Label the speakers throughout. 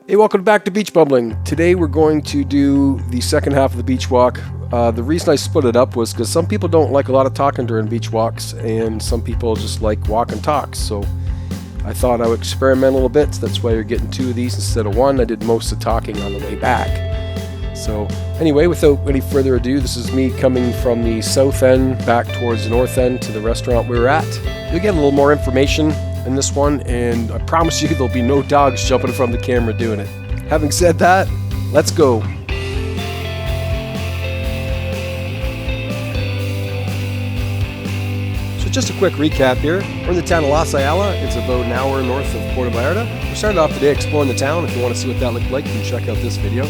Speaker 1: Hey, welcome back to Beach Bumbling. Today we're going to do the second half of the beach walk. The reason I split it up was because some people don't like a lot of talking during beach walks, and some people just like walk and talk. So I thought I would experiment a little bit. So that's why you're getting two of these instead of one. I did most of the talking on the way back. So anyway, without any further ado, this is me coming from the south end back towards the north end to the restaurant we were at. You'll get a little more information in this one, and I promise you there'll be no dogs jumping from the camera doing it. Having said that, let's go. So just a quick recap here. We're in the town of Los Ayala. It's about an hour north of Puerto Vallarta. We started off today exploring the town. If you want to see what that looked like, you can check out this video.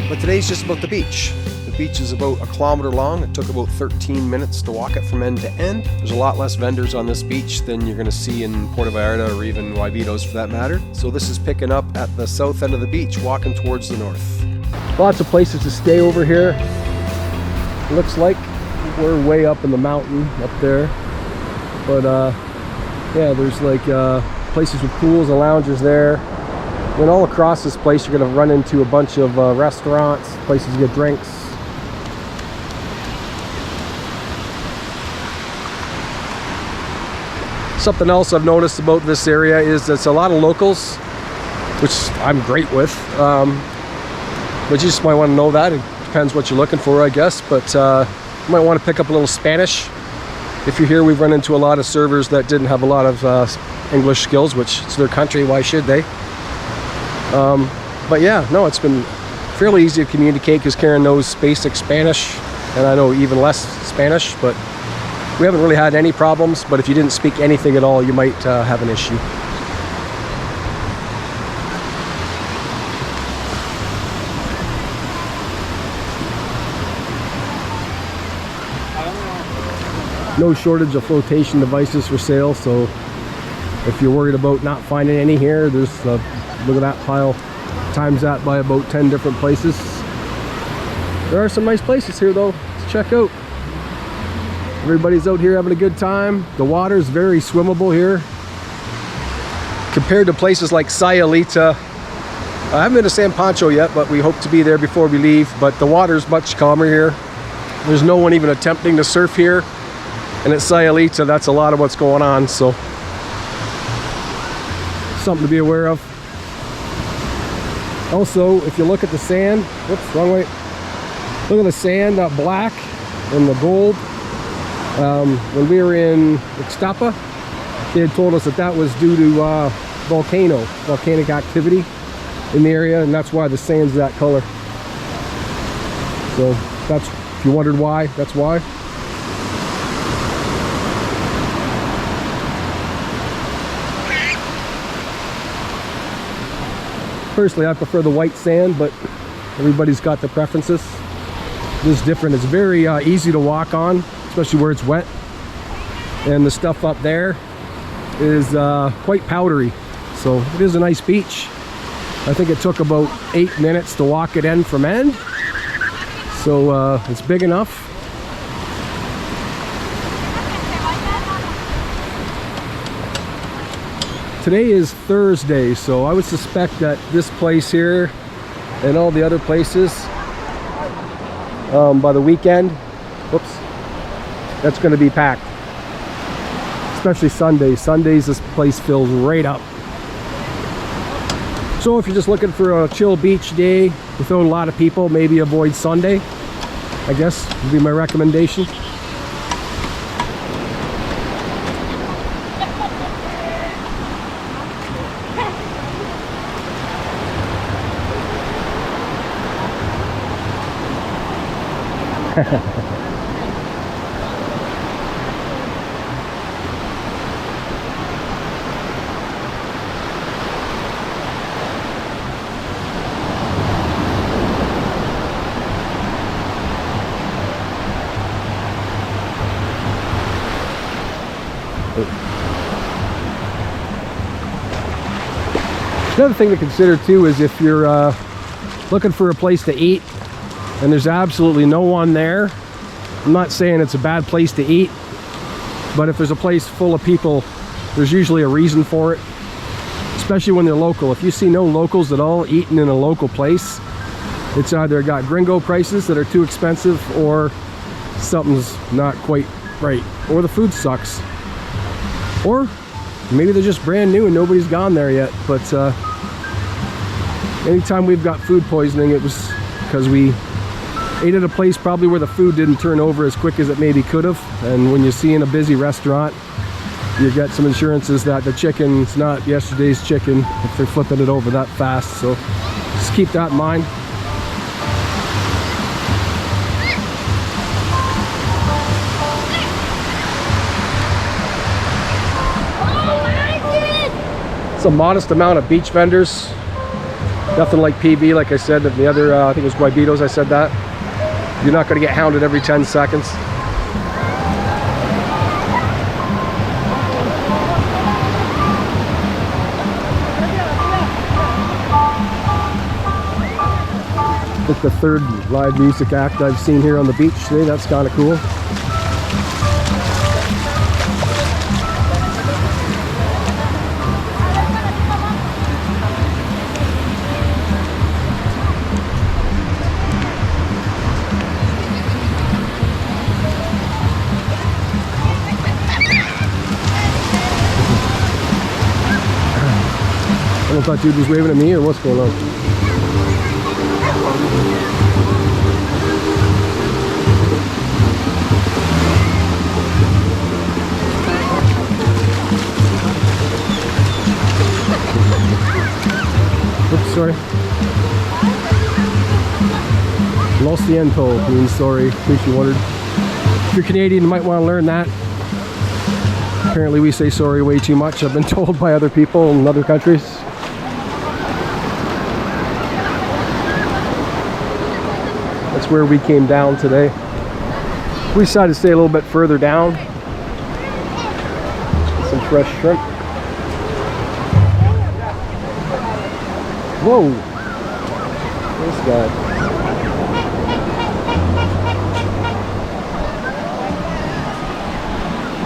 Speaker 1: But today's just about the beach. The beach is about 1 kilometer long. It took about 13 minutes to walk it from end to end. There's a lot less vendors on this beach than you're going to see in Puerto Vallarta or even Guayabitos for that matter. So this is picking up at the south end of the beach, walking towards the north. Lots of places to stay over here. It looks like we're way up in the mountain up there. But yeah, there's like places with pools and lounges there. And all across this place you're going to run into a bunch of restaurants, places to get drinks. Something else I've noticed about this area is it's a lot of locals, which I'm great with. But you just might want to know that. It depends what you're looking for, I guess. But you might want to pick up a little Spanish. If you're here, we've run into a lot of servers that didn't have a lot of English skills, which it's their country, why should they? But yeah, no, it's been fairly easy to communicate because Karen knows basic Spanish, and I know even less Spanish, but we haven't really had any problems. But if you didn't speak anything at all, you might have an issue. No shortage of flotation devices for sale, so if you're worried about not finding any here, there's look at that pile, times that by about 10 different places. There are some nice places here though to check out. Everybody's out here having a good time. The water's very swimmable here compared to places like Sayulita. I haven't been to San Pancho yet, but we hope to be there before we leave. But the water's much calmer here. There's no one even attempting to surf here, and at Sayulita that's a lot of what's going on, so something to be aware of. Also, if you look at the sand, whoops, wrong way. Look at the sand, that black and the gold. When we were in Ixtapa, they had told us that that was due to volcanic activity in the area, and that's why the sand's that color. So that's, if you wondered why, that's why. Personally, I prefer the white sand, but everybody's got their preferences. This is different. It's very easy to walk on, especially where it's wet. And the stuff up there is quite powdery. So it is a nice beach. I think it took about 8 minutes to walk it end from end. So it's big enough. Today is Thursday, so I would suspect that this place here and all the other places by the weekend, whoops, that's going to be packed. Especially Sundays. Sundays this place fills right up. So if you're just looking for a chill beach day without a lot of people, maybe avoid Sunday, I guess would be my recommendation. Another thing to consider too is if you're looking for a place to eat and there's absolutely no one there, I'm not saying it's a bad place to eat, but if there's a place full of people, there's usually a reason for it. especially when they're local. If you see no locals at all eating in a local place, it's either got gringo prices that are too expensive, or something's not quite right, or the food sucks, or maybe they're just brand new and nobody's gone there yet. But anytime we've got food poisoning, it was because we ate at a place probably where the food didn't turn over as quick as it maybe could have. And when you see in a busy restaurant, you get some assurances that the chicken's not yesterday's chicken if they're flipping it over that fast. So just keep that in mind. It's a modest amount of beach vendors. Nothing like PB, like I said, the other, I think it was Guayabitos, I said that. You're not going to get hounded every 10 seconds. I think the third live music act I've seen here on the beach today. That's kind of cool. I thought dude was waving at me, or what's going on? Oops, sorry. Lo siento means sorry, in case you wondered. If you're Canadian, you might want to learn that. Apparently we say sorry way too much, I've been told by other people in other countries. That's where we came down today. We decided to stay a little bit further down. Some fresh shrimp. Whoa! This guy.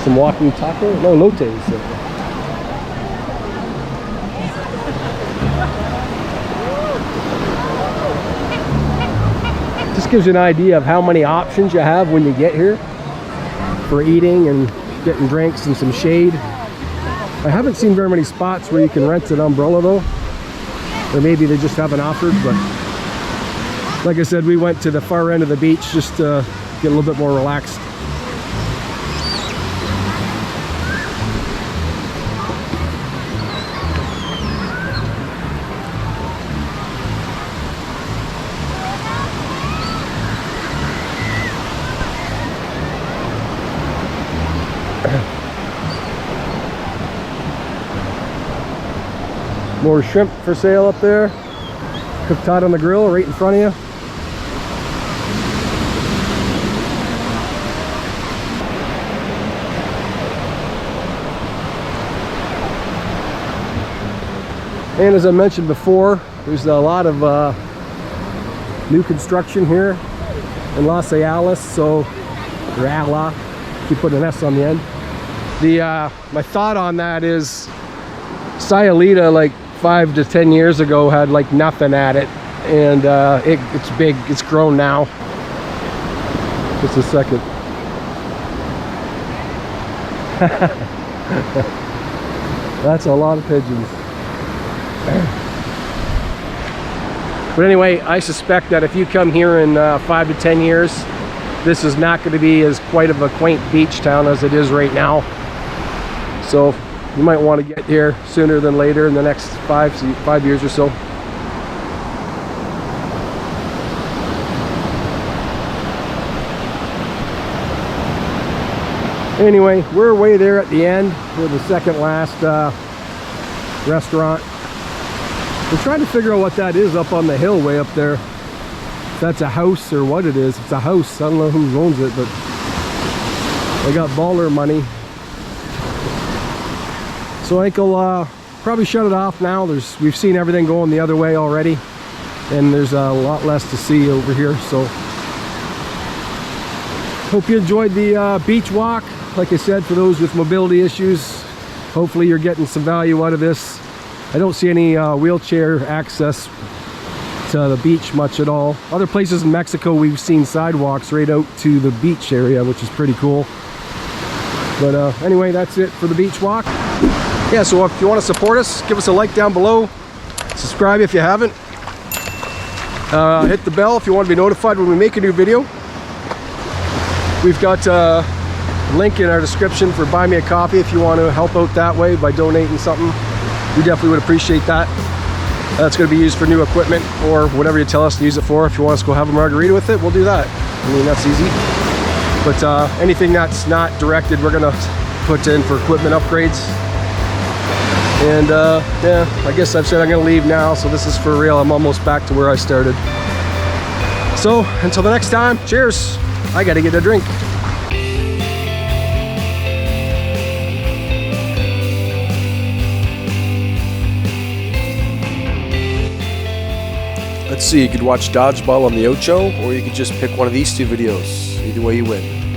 Speaker 1: Some walking taco? No, lotes. Just gives you an idea of how many options you have when you get here for eating and getting drinks and some shade. I haven't seen very many spots where you can rent an umbrella though, or maybe they just haven't offered. But like I said, we went to the far end of the beach just to get a little bit more relaxed. More shrimp for sale up there, cooked hot on the grill right in front of you. And as I mentioned before, there's a lot of new construction here in Las Lalas, so or Ala, keep putting an S on the end. My thought on that is Sayulita, like 5 to 10 years ago, had like nothing at it, and it's big, it's grown now. Just a second. That's a lot of pigeons. But anyway, I suspect that if you come here in 5 to 10 years, this is not going to be as quite of a quaint beach town as it is right now. So you might want to get here sooner than later in the next 5 years or so. Anyway, we're way there at the end. We're the second last restaurant. We're trying to figure out what that is up on the hill way up there. If that's a house or what it is. It's a house. I don't know who owns it, but they got baller money. So I think I'll probably shut it off now. We've seen everything going the other way already, and there's a lot less to see over here. So hope you enjoyed the beach walk. Like I said, for those with mobility issues, hopefully you're getting some value out of this. I don't see any wheelchair access to the beach much at all. Other places in Mexico, we've seen sidewalks right out to the beach area, which is pretty cool. But anyway, that's it for the beach walk. Yeah, so if you want to support us, give us a like down below. Subscribe if you haven't. Hit the bell if you want to be notified when we make a new video. We've got a link in our description for Buy Me a Coffee if you want to help out that way by donating something. We definitely would appreciate that. That's going to be used for new equipment or whatever you tell us to use it for. If you want us to go have a margarita with it, we'll do that. I mean, that's easy. But anything that's not directed, we're going to put in for equipment upgrades. And yeah, I guess I've said I'm going to leave now, so this is for real. I'm almost back to where I started. So until the next time, cheers. I got to get a drink. Let's see, you could watch Dodgeball on the Ocho, or you could just pick one of these two videos. Either way you win.